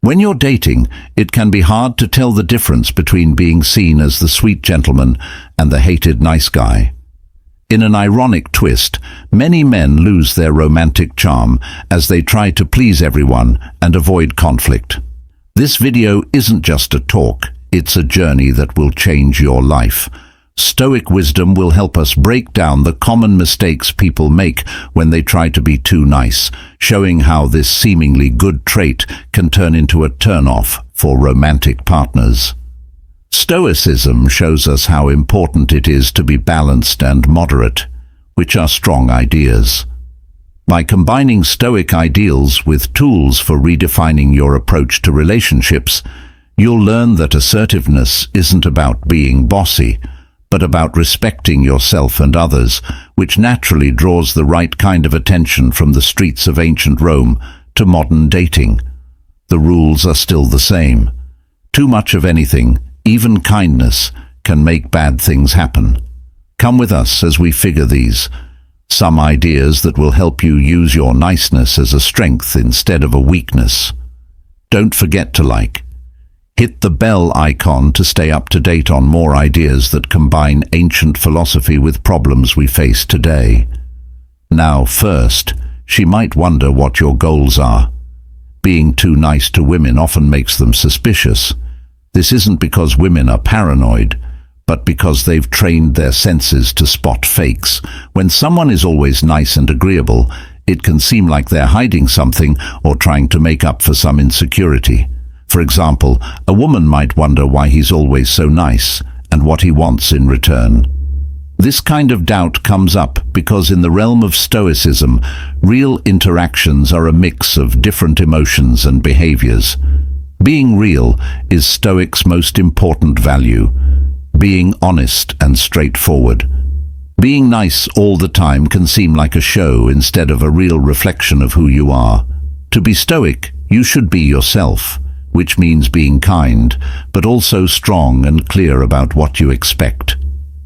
When you're dating, it can be hard to tell the difference between being seen as the sweet gentleman and the hated nice guy. In an ironic twist, many men lose their romantic charm as they try to please everyone and avoid conflict. This video isn't just a talk, it's a journey that will change your life. Stoic wisdom will help us break down the common mistakes people make when they try to be too nice, showing how this seemingly good trait can turn into a turn-off for romantic partners. Stoicism shows us how important it is to be balanced and moderate, which are strong ideas. By combining Stoic ideals with tools for redefining your approach to relationships, you'll learn that assertiveness isn't about being bossy, but about respecting yourself and others, which naturally draws the right kind of attention from the streets of ancient Rome to modern dating. The rules are still the same. Too much of anything, even kindness, can make bad things happen. Come with us as we figure these. Some ideas that will help you use your niceness as a strength instead of a weakness. Don't forget to hit the bell icon to stay up to date on more ideas that combine ancient philosophy with problems we face today. Now, first, she might wonder what your goals are. Being too nice to women often makes them suspicious. This isn't because women are paranoid, but because they've trained their senses to spot fakes. When someone is always nice and agreeable, it can seem like they're hiding something or trying to make up for some insecurity. For example, a woman might wonder why he's always so nice and what he wants in return. This kind of doubt comes up because in the realm of Stoicism, real interactions are a mix of different emotions and behaviors. Being real is Stoics' most important value. Being honest and straightforward. Being nice all the time can seem like a show instead of a real reflection of who you are. To be Stoic, you should be yourself, which means being kind, but also strong and clear about what you expect.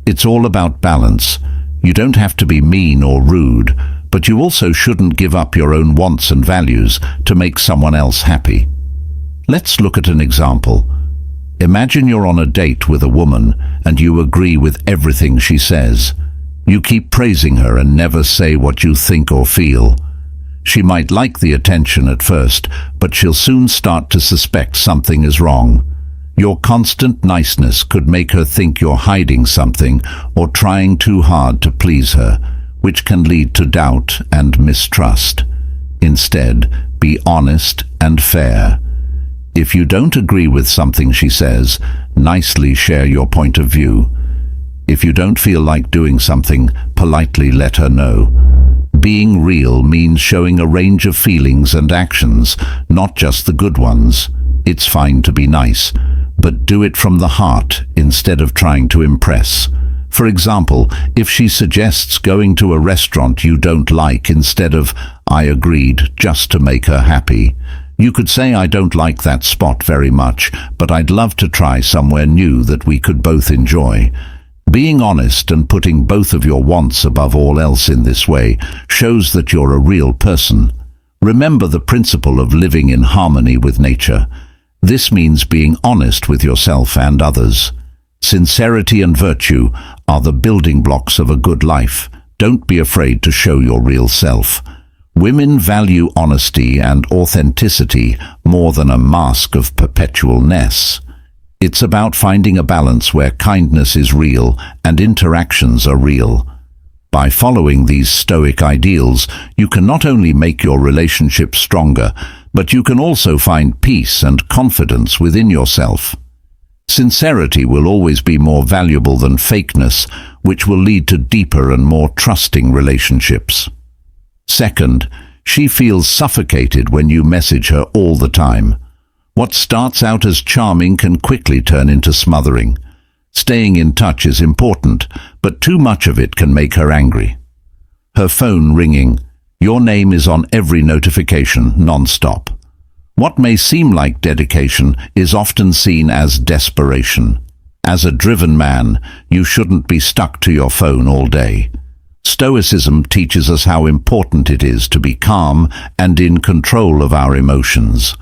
It's all about balance. You don't have to be mean or rude, but you also shouldn't give up your own wants and values to make someone else happy. Let's look at an example. Imagine you're on a date with a woman and you agree with everything she says. You keep praising her and never say what you think or feel. She might like the attention at first, but she'll soon start to suspect something is wrong. Your constant niceness could make her think you're hiding something or trying too hard to please her, which can lead to doubt and mistrust. Instead, be honest and fair. If you don't agree with something she says, nicely share your point of view. If you don't feel like doing something, politely let her know. Being real means showing a range of feelings and actions, not just the good ones. It's fine to be nice, but do it from the heart instead of trying to impress. For example, if she suggests going to a restaurant you don't like instead of, "I agreed," just to make her happy, you could say, "I don't like that spot very much, but I'd love to try somewhere new that we could both enjoy." Being honest and putting both of your wants above all else in this way shows that you're a real person. Remember the principle of living in harmony with nature. This means being honest with yourself and others. Sincerity and virtue are the building blocks of a good life. Don't be afraid to show your real self. Women value honesty and authenticity more than a mask of perpetualness. It's about finding a balance where kindness is real and interactions are real. By following these Stoic ideals, you can not only make your relationship stronger, but you can also find peace and confidence within yourself. Sincerity will always be more valuable than fakeness, which will lead to deeper and more trusting relationships. Second, she feels suffocated when you message her all the time. What starts out as charming can quickly turn into smothering. Staying in touch is important, but too much of it can make her angry. Her phone ringing, your name is on every notification, non-stop. What may seem like dedication is often seen as desperation. As a driven man, you shouldn't be stuck to your phone all day. Stoicism teaches us how important it is to be calm and in control of our emotions.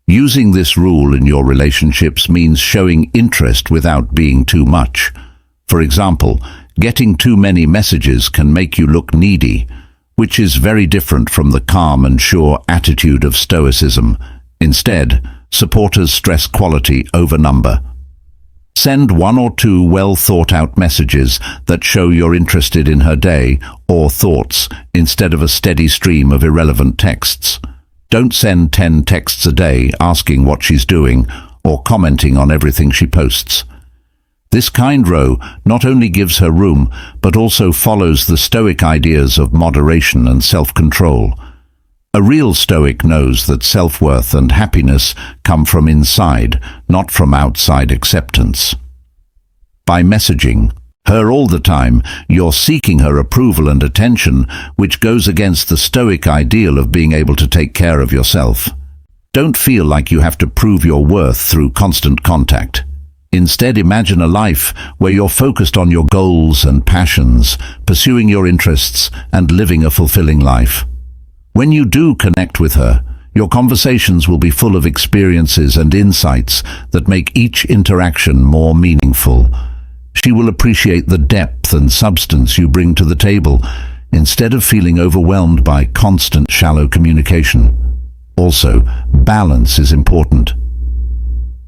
Using this rule in your relationships means showing interest without being too much. For example, getting too many messages can make you look needy, which is very different from the calm and sure attitude of Stoicism. Instead, supporters stress quality over number. Send one or two well-thought-out messages that show you're interested in her day or thoughts instead of a steady stream of irrelevant texts. Don't send 10 texts a day asking what she's doing or commenting on everything she posts. This kind row not only gives her room, but also follows the Stoic ideas of moderation and self-control. A real Stoic knows that self-worth and happiness come from inside, not from outside acceptance. By messaging her all the time, you're seeking her approval and attention, which goes against the Stoic ideal of being able to take care of yourself. Don't feel like you have to prove your worth through constant contact. Instead, imagine a life where you're focused on your goals and passions, pursuing your interests, and living a fulfilling life. When you do connect with her, your conversations will be full of experiences and insights that make each interaction more meaningful. She will appreciate the depth and substance you bring to the table, instead of feeling overwhelmed by constant shallow communication. Also, balance is important.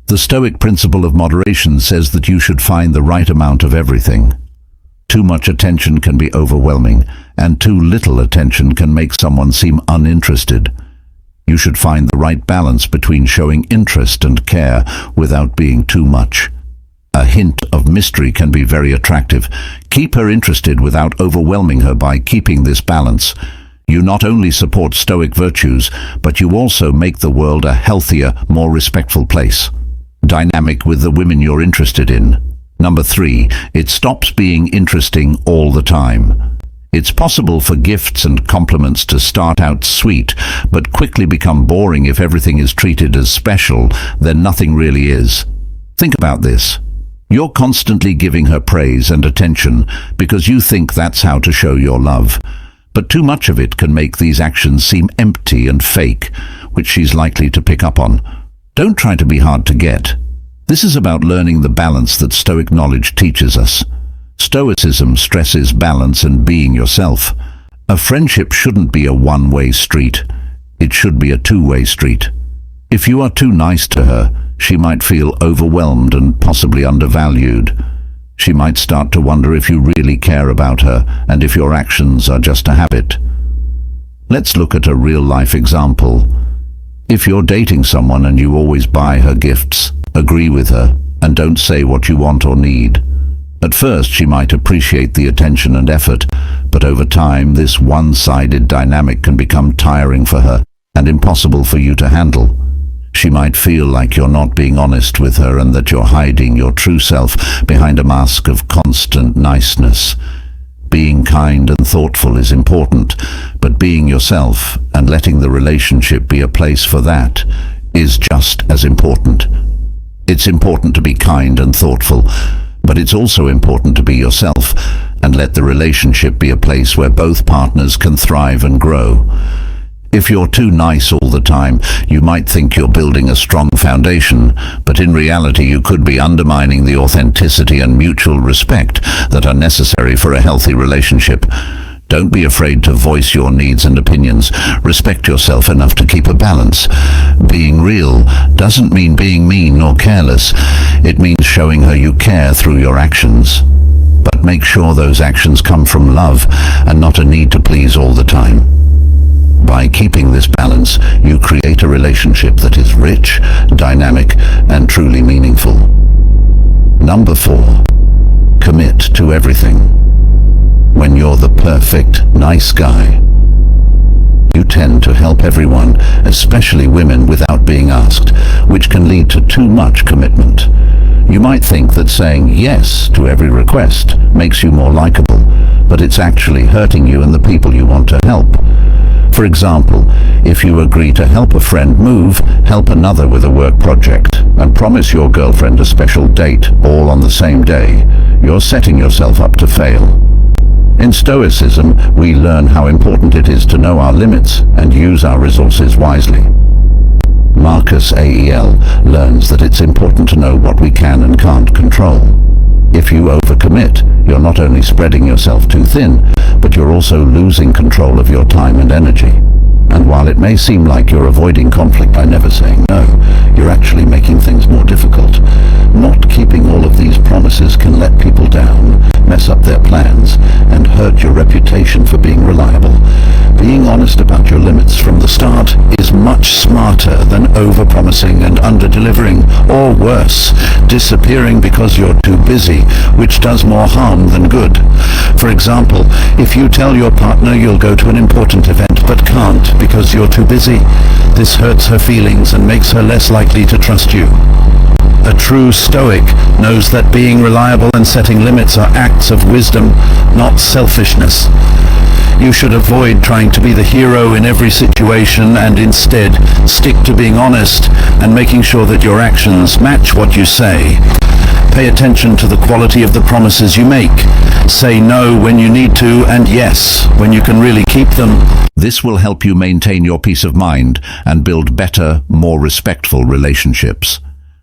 The Stoic principle of moderation says that you should find the right amount of everything. Too much attention can be overwhelming, and too little attention can make someone seem uninterested. You should find the right balance between showing interest and care without being too much. A hint of mystery can be very attractive. Keep her interested without overwhelming her. By keeping this balance, you not only support Stoic virtues, but you also make the world a healthier, more respectful place. Dynamic with the women you're interested in. Number 3, it stops being interesting all the time. It's possible for gifts and compliments to start out sweet, but quickly become boring. If everything is treated as special, then nothing really is. Think about this. You're constantly giving her praise and attention because you think that's how to show your love. But too much of it can make these actions seem empty and fake, which she's likely to pick up on. Don't try to be hard to get. This is about learning the balance that Stoic knowledge teaches us. Stoicism stresses balance and being yourself. A friendship shouldn't be a one-way street. It should be a two-way street. If you are too nice to her, she might feel overwhelmed and possibly undervalued. She might start to wonder if you really care about her and if your actions are just a habit. Let's look at a real-life example. If you're dating someone and you always buy her gifts, agree with her, and don't say what you want or need, at first she might appreciate the attention and effort, but over time this one-sided dynamic can become tiring for her and impossible for you to handle. She might feel like you're not being honest with her and that you're hiding your true self behind a mask of constant niceness. Being kind and thoughtful is important, but being yourself and letting the relationship be a place for that is just as important. It's important to be kind and thoughtful, but it's also important to be yourself and let the relationship be a place where both partners can thrive and grow. If you're too nice all the time, you might think you're building a strong foundation, but in reality you could be undermining the authenticity and mutual respect that are necessary for a healthy relationship. Don't be afraid to voice your needs and opinions. Respect yourself enough to keep a balance. Being real doesn't mean being mean or careless. It means showing her you care through your actions. But make sure those actions come from love and not a need to please all the time. By keeping this balance, you create a relationship that is rich, dynamic, and truly meaningful. Number 4. Commit to everything. When you're the perfect, nice guy, you tend to help everyone, especially women, without being asked, which can lead to too much commitment. You might think that saying yes to every request makes you more likable, but it's actually hurting you and the people you want to help. For example, if you agree to help a friend move, help another with a work project, and promise your girlfriend a special date all on the same day, you're setting yourself up to fail. In Stoicism, we learn how important it is to know our limits and use our resources wisely. Marcus Aurelius learns that it's important to know what we can and can't control. If you overcommit, you're not only spreading yourself too thin, but you're also losing control of your time and energy. And while it may seem like you're avoiding conflict by never saying no, you're actually making things more difficult. Not keeping all of these promises can let people down, mess up their plans, and hurt your reputation for being reliable. Being honest about your limits from the start is much smarter than over-promising and under-delivering, or worse, disappearing because you're too busy, which does more harm than good. For example, if you tell your partner you'll go to an important event but can't because you're too busy, this hurts her feelings and makes her less likely to trust you. A true Stoic knows that being reliable and setting limits are acts of wisdom, not selfishness. You should avoid trying to be the hero in every situation and instead stick to being honest and making sure that your actions match what you say. Pay attention to the quality of the promises you make. Say no when you need to and yes when you can really keep them. This will help you maintain your peace of mind and build better, more respectful relationships.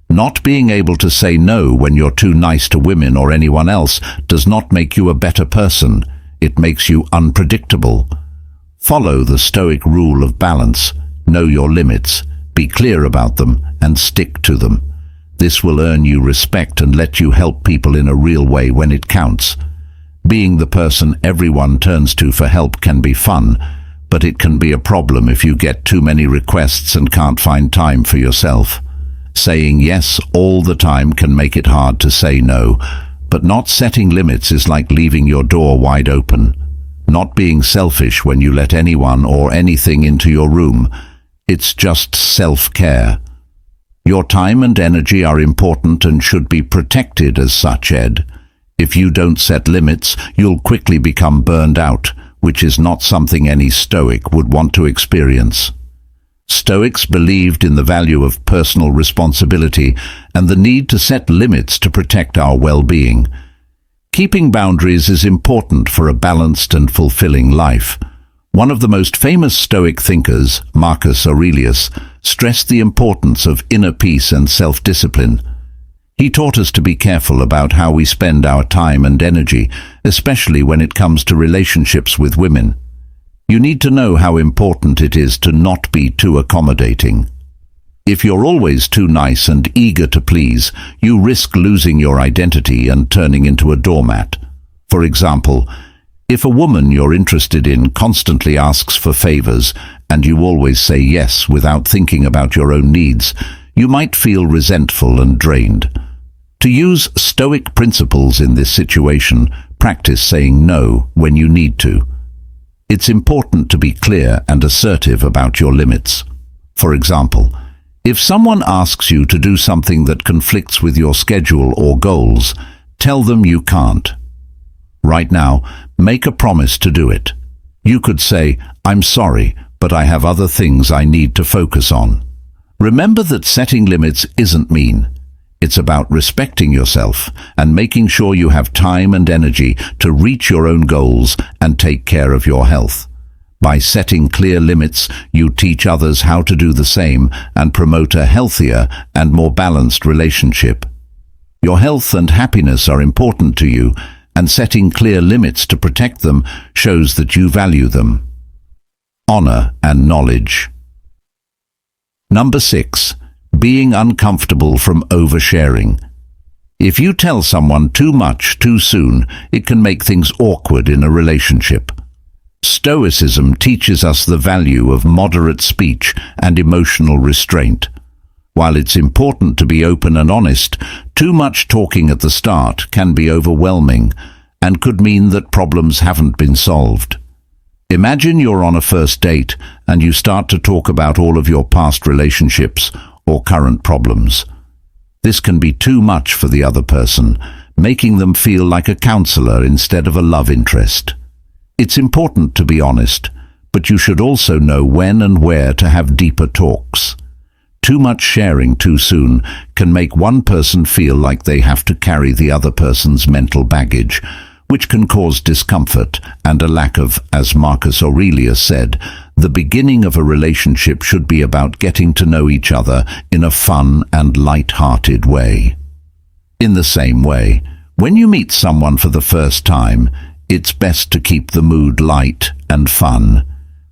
Not being able to say no when you're too nice to women or anyone else does not make you a better person. It makes you unpredictable. Follow the Stoic rule of balance. Know your limits, be clear about them, and stick to them. This will earn you respect and let you help people in a real way when it counts. Being the person everyone turns to for help can be fun, but it can be a problem if you get too many requests and can't find time for yourself. Saying yes all the time can make it hard to say no, but not setting limits is like leaving your door wide open. Not being selfish when you let anyone or anything into your room. It's just self-care. Your time and energy are important and should be protected as such, Ed. If you don't set limits, you'll quickly become burned out, which is not something any Stoic would want to experience. Stoics believed in the value of personal responsibility and the need to set limits to protect our well-being. Keeping boundaries is important for a balanced and fulfilling life. One of the most famous Stoic thinkers, Marcus Aurelius, stressed the importance of inner peace and self-discipline. He taught us to be careful about how we spend our time and energy, especially when it comes to relationships with women. You need to know how important it is to not be too accommodating. If you're always too nice and eager to please, you risk losing your identity and turning into a doormat. For example, if a woman you're interested in constantly asks for favors and you always say yes without thinking about your own needs, you might feel resentful and drained. To use Stoic principles in this situation, practice saying no when you need to. It's important to be clear and assertive about your limits. For example, if someone asks you to do something that conflicts with your schedule or goals, tell them you can't. Right now, make a promise to do it. You could say, "I'm sorry, but I have other things I need to focus on." Remember that setting limits isn't mean. It's about respecting yourself and making sure you have time and energy to reach your own goals and take care of your health. By setting clear limits, you teach others how to do the same and promote a healthier and more balanced relationship. Your health and happiness are important to you, and setting clear limits to protect them shows that you value them. Honor and knowledge. Number 6. Being uncomfortable from oversharing. If you tell someone too much too soon, it can make things awkward in a relationship. Stoicism teaches us the value of moderate speech and emotional restraint. While it's important to be open and honest, too much talking at the start can be overwhelming and could mean that problems haven't been solved. Imagine you're on a first date and you start to talk about all of your past relationships or current problems. This can be too much for the other person, making them feel like a counselor instead of a love interest. It's important to be honest, but you should also know when and where to have deeper talks. Too much sharing too soon can make one person feel like they have to carry the other person's mental baggage, which can cause discomfort and a lack of, as Marcus Aurelius said, The beginning of a relationship should be about getting to know each other in a fun and light-hearted way. In the same way, when you meet someone for the first time, it's best to keep the mood light and fun.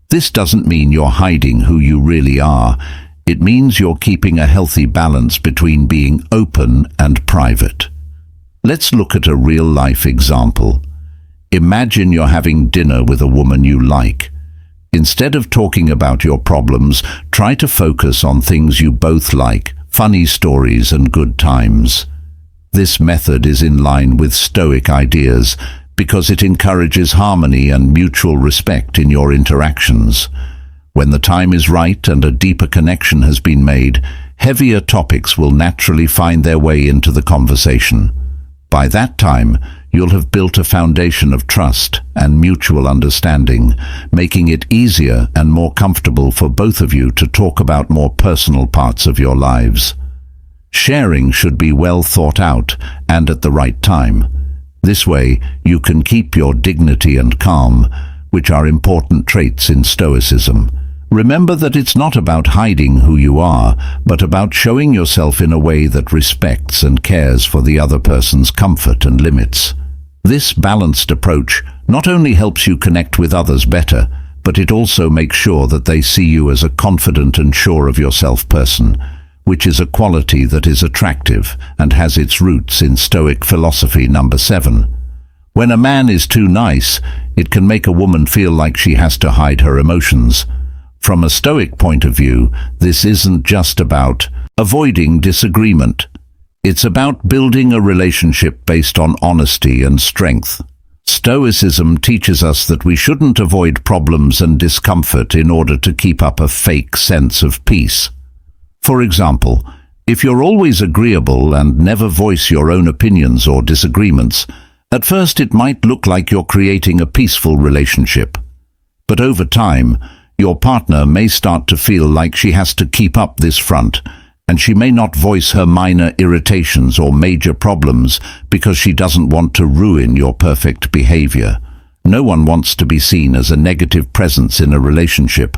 This doesn't mean you're hiding who you really are. It means you're keeping a healthy balance between being open and private. Let's look at a real-life example. Imagine you're having dinner with a woman you like. Instead of talking about your problems, try to focus on things you both like, funny stories and good times. This method is in line with Stoic ideas because it encourages harmony and mutual respect in your interactions. When the time is right and a deeper connection has been made, heavier topics will naturally find their way into the conversation. By that time, you'll have built a foundation of trust and mutual understanding, making it easier and more comfortable for both of you to talk about more personal parts of your lives. Sharing should be well thought out and at the right time. This way, you can keep your dignity and calm, which are important traits in Stoicism. Remember that it's not about hiding who you are, but about showing yourself in a way that respects and cares for the other person's comfort and limits. This balanced approach not only helps you connect with others better, but it also makes sure that they see you as a confident and sure of yourself person, which is a quality that is attractive and has its roots in Stoic philosophy number 7. When a man is too nice, it can make a woman feel like she has to hide her emotions. From a Stoic point of view, this isn't just about avoiding disagreement. It's about building a relationship based on honesty and strength. Stoicism teaches us that we shouldn't avoid problems and discomfort in order to keep up a fake sense of peace. For example, if you're always agreeable and never voice your own opinions or disagreements, at first it might look like you're creating a peaceful relationship. But over time, your partner may start to feel like she has to keep up this front, and she may not voice her minor irritations or major problems because she doesn't want to ruin your perfect behavior. No one wants to be seen as a negative presence in a relationship,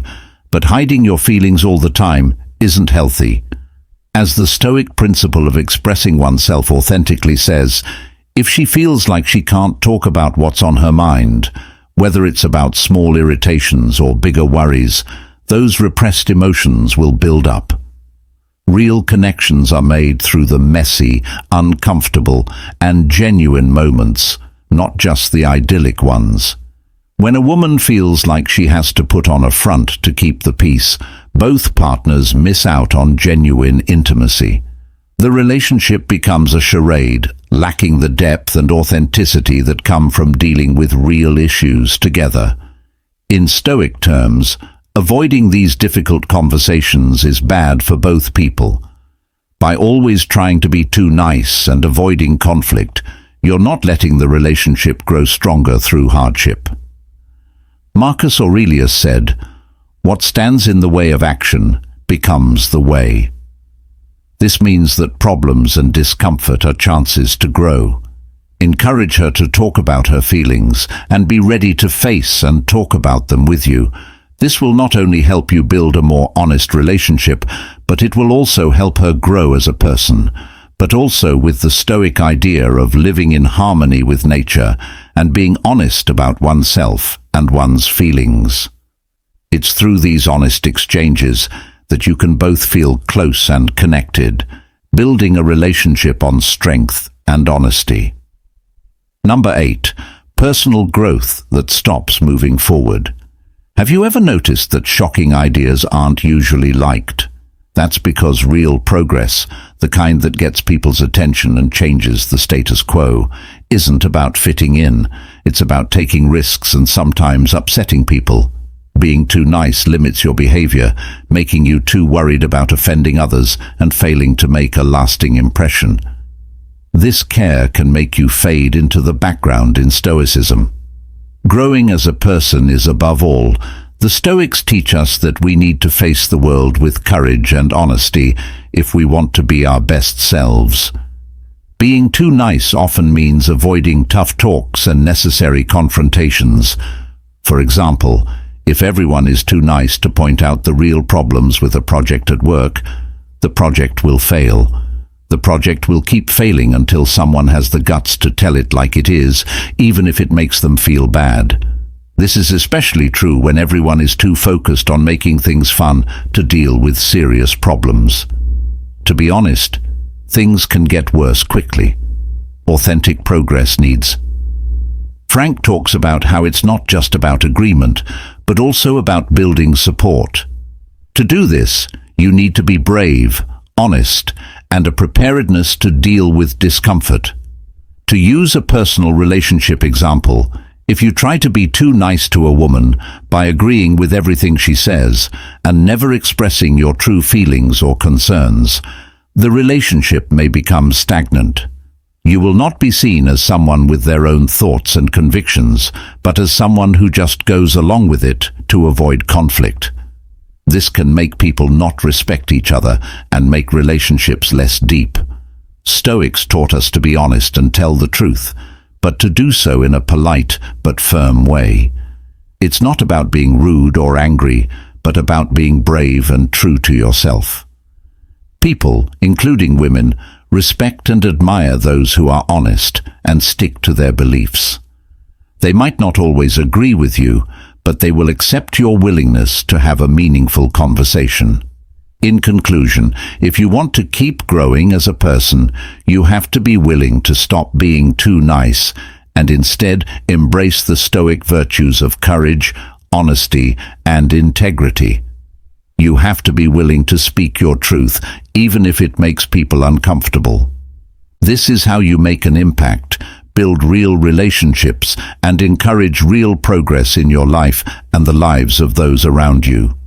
but hiding your feelings all the time isn't healthy. As the Stoic principle of expressing oneself authentically says, if she feels like she can't talk about what's on her mind, whether it's about small irritations or bigger worries, those repressed emotions will build up. Real connections are made through the messy, uncomfortable, and genuine moments, not just the idyllic ones. When a woman feels like she has to put on a front to keep the peace, both partners miss out on genuine intimacy. The relationship becomes a charade, lacking the depth and authenticity that come from dealing with real issues together. In Stoic terms, avoiding these difficult conversations is bad for both people. By always trying to be too nice and avoiding conflict, you're not letting the relationship grow stronger through hardship. Marcus Aurelius said, "What stands in the way of action becomes the way." This means that problems and discomfort are chances to grow. Encourage her to talk about her feelings and be ready to face and talk about them with you. This will not only help you build a more honest relationship, but it will also help her grow as a person, but also with the Stoic idea of living in harmony with nature and being honest about oneself and one's feelings. It's through these honest exchanges that you can both feel close and connected, building a relationship on strength and honesty. Number 8, personal growth that stops moving forward. Have you ever noticed that shocking ideas aren't usually liked? That's because real progress, the kind that gets people's attention and changes the status quo, isn't about fitting in. It's about taking risks and sometimes upsetting people. Being too nice limits your behavior, making you too worried about offending others and failing to make a lasting impression. This care can make you fade into the background in Stoicism. Growing as a person is above all. The Stoics teach us that we need to face the world with courage and honesty if we want to be our best selves. Being too nice often means avoiding tough talks and necessary confrontations. For example, If everyone is too nice to point out the real problems with a project at work, the project will fail. The project will keep failing until someone has the guts to tell it like it is, even if it makes them feel bad. This is especially true when everyone is too focused on making things fun to deal with serious problems. To be honest, things can get worse quickly. Authentic progress needs. Frank talks about how it's not just about agreement, but also about building support. To do this, you need to be brave, honest, and a preparedness to deal with discomfort. To use a personal relationship example, if you try to be too nice to a woman by agreeing with everything she says and never expressing your true feelings or concerns, the relationship may become stagnant. You will not be seen as someone with their own thoughts and convictions, but as someone who just goes along with it to avoid conflict. This can make people not respect each other and make relationships less deep. Stoics taught us to be honest and tell the truth, but to do so in a polite but firm way. It's not about being rude or angry, but about being brave and true to yourself. People, including women, respect and admire those who are honest and stick to their beliefs. They might not always agree with you, but they will accept your willingness to have a meaningful conversation. In conclusion, if you want to keep growing as a person, you have to be willing to stop being too nice and instead embrace the Stoic virtues of courage, honesty, and integrity. You have to be willing to speak your truth, even if it makes people uncomfortable. This is how you make an impact, build real relationships, and encourage real progress in your life and the lives of those around you.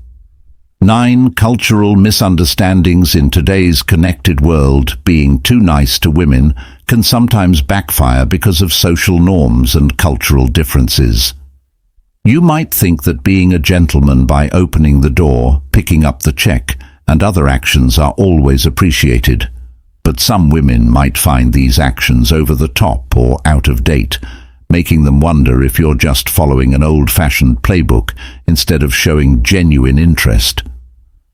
9 cultural misunderstandings in today's connected world. Being too nice to women can sometimes backfire because of social norms and cultural differences. You might think that being a gentleman by opening the door, picking up the check, and other actions are always appreciated, but some women might find these actions over the top or out of date, making them wonder if you're just following an old-fashioned playbook instead of showing genuine interest.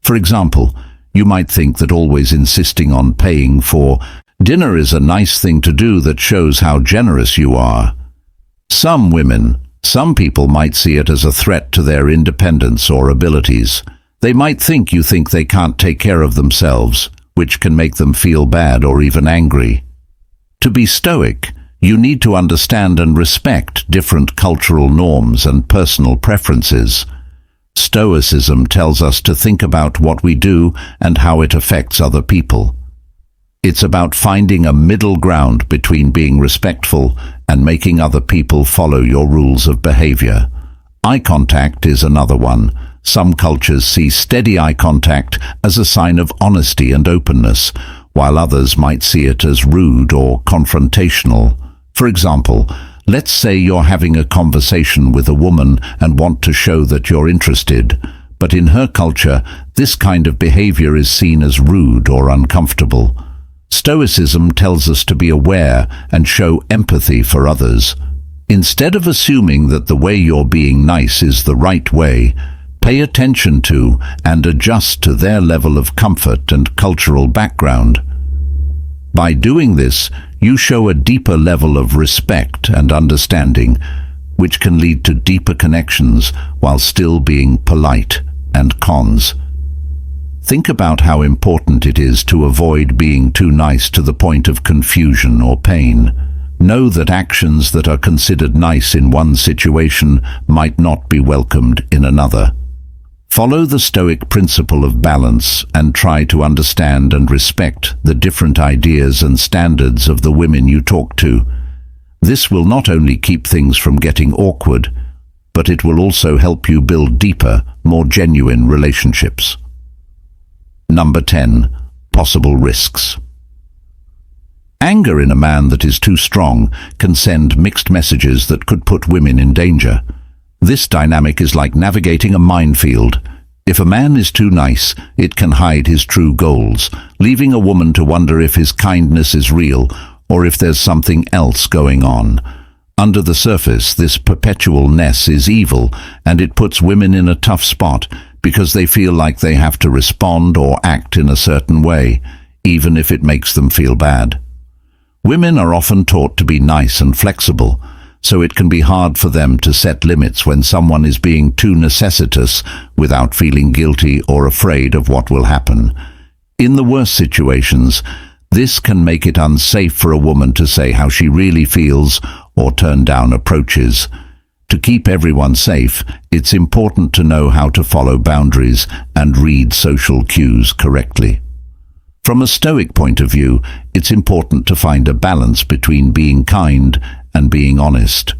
For example, you might think that always insisting on paying for dinner is a nice thing to do that shows how generous you are. Some people might see it as a threat to their independence or abilities. They might think you think they can't take care of themselves, which can make them feel bad or even angry. To be Stoic, you need to understand and respect different cultural norms and personal preferences. Stoicism tells us to think about what we do and how it affects other people. It's about finding a middle ground between being respectful and making other people follow your rules of behavior. Eye contact is another one. Some cultures see steady eye contact as a sign of honesty and openness, while others might see it as rude or confrontational. For example, let's say you're having a conversation with a woman and want to show that you're interested, but in her culture, this kind of behavior is seen as rude or uncomfortable. Stoicism tells us to be aware and show empathy for others. Instead of assuming that the way you're being nice is the right way, pay attention to and adjust to their level of comfort and cultural background. By doing this, you show a deeper level of respect and understanding, which can lead to deeper connections while still being polite and cons. Think about how important it is to avoid being too nice to the point of confusion or pain. Know that actions that are considered nice in one situation might not be welcomed in another. Follow the Stoic principle of balance and try to understand and respect the different ideas and standards of the women you talk to. This will not only keep things from getting awkward, but it will also help you build deeper, more genuine relationships. Number 10. Possible risks. Anger in a man that is too strong can send mixed messages that could put women in danger. This dynamic is like navigating a minefield. If a man is too nice, it can hide his true goals, leaving a woman to wonder if his kindness is real or if there's something else going on. Under the surface, this perpetualness is evil, and it puts women in a tough spot because they feel like they have to respond or act in a certain way, even if it makes them feel bad. Women are often taught to be nice and flexible, so it can be hard for them to set limits when someone is being too necessitous without feeling guilty or afraid of what will happen. In the worst situations, this can make it unsafe for a woman to say how she really feels or turn down approaches. To keep everyone safe, it's important to know how to follow boundaries and read social cues correctly. From a Stoic point of view, it's important to find a balance between being kind and being honest.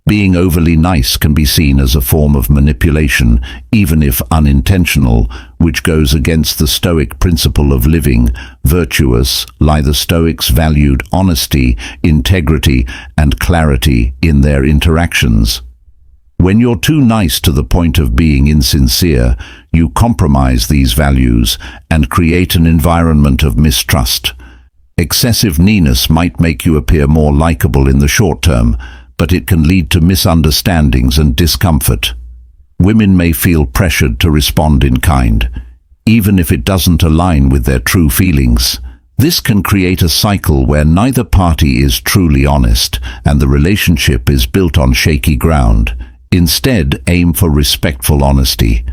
Being overly nice can be seen as a form of manipulation, even if unintentional, which goes against the Stoic principle of living. Virtuous lie the Stoics valued honesty, integrity, and clarity in their interactions. When you're too nice to the point of being insincere, you compromise these values and create an environment of mistrust. Excessive nearness might make you appear more likable in the short term, but it can lead to misunderstandings and discomfort. Women may feel pressured to respond in kind, even if it doesn't align with their true feelings. This can create a cycle where neither party is truly honest, and the relationship is built on shaky ground. Instead, aim for respectful honesty.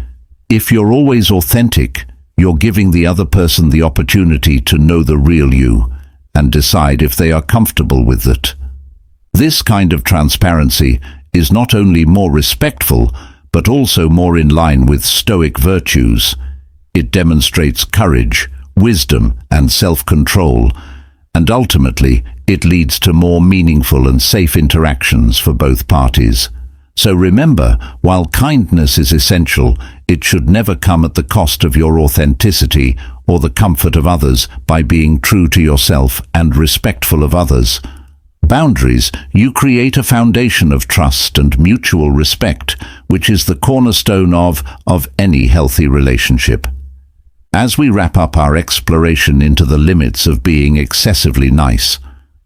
If you're always authentic, you're giving the other person the opportunity to know the real you and decide if they are comfortable with it. This kind of transparency is not only more respectful, but also more in line with Stoic virtues. It demonstrates courage, wisdom, and self-control, and ultimately it leads to more meaningful and safe interactions for both parties. So remember, while kindness is essential, it should never come at the cost of your authenticity or the comfort of others. By being true to yourself and respectful of others' boundaries, you create a foundation of trust and mutual respect, which is the cornerstone of any healthy relationship. As we wrap up our exploration into the limits of being excessively nice,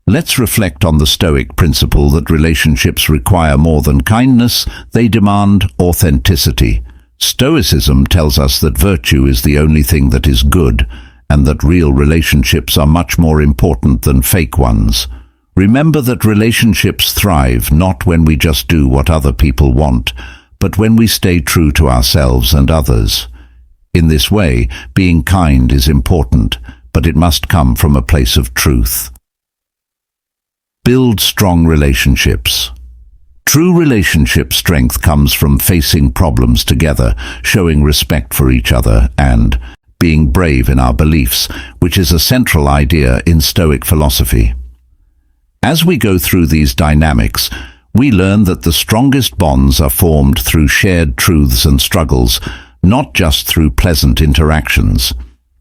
let's reflect on the Stoic principle that relationships require more than kindness, they demand authenticity. Stoicism tells us that virtue is the only thing that is good, and that real relationships are much more important than fake ones. Remember that relationships thrive not when we just do what other people want, but when we stay true to ourselves and others. In this way, being kind is important, but it must come from a place of truth. Build strong relationships. True relationship strength comes from facing problems together, showing respect for each other, and being brave in our beliefs, which is a central idea in Stoic philosophy. As we go through these dynamics, we learn that the strongest bonds are formed through shared truths and struggles, not just through pleasant interactions.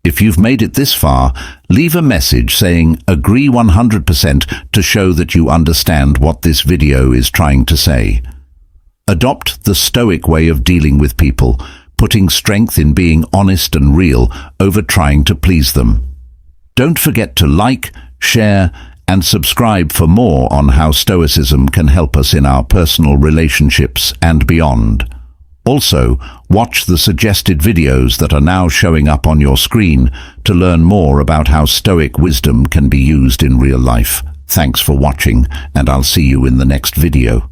If you've made it this far, leave a message saying "Agree 100% to show that you understand what this video is trying to say. Adopt the Stoic way of dealing with people, putting strength in being honest and real over trying to please them. Don't forget to like, share, and subscribe for more on how Stoicism can help us in our personal relationships and beyond. Also, watch the suggested videos that are now showing up on your screen to learn more about how Stoic wisdom can be used in real life. Thanks for watching, and I'll see you in the next video.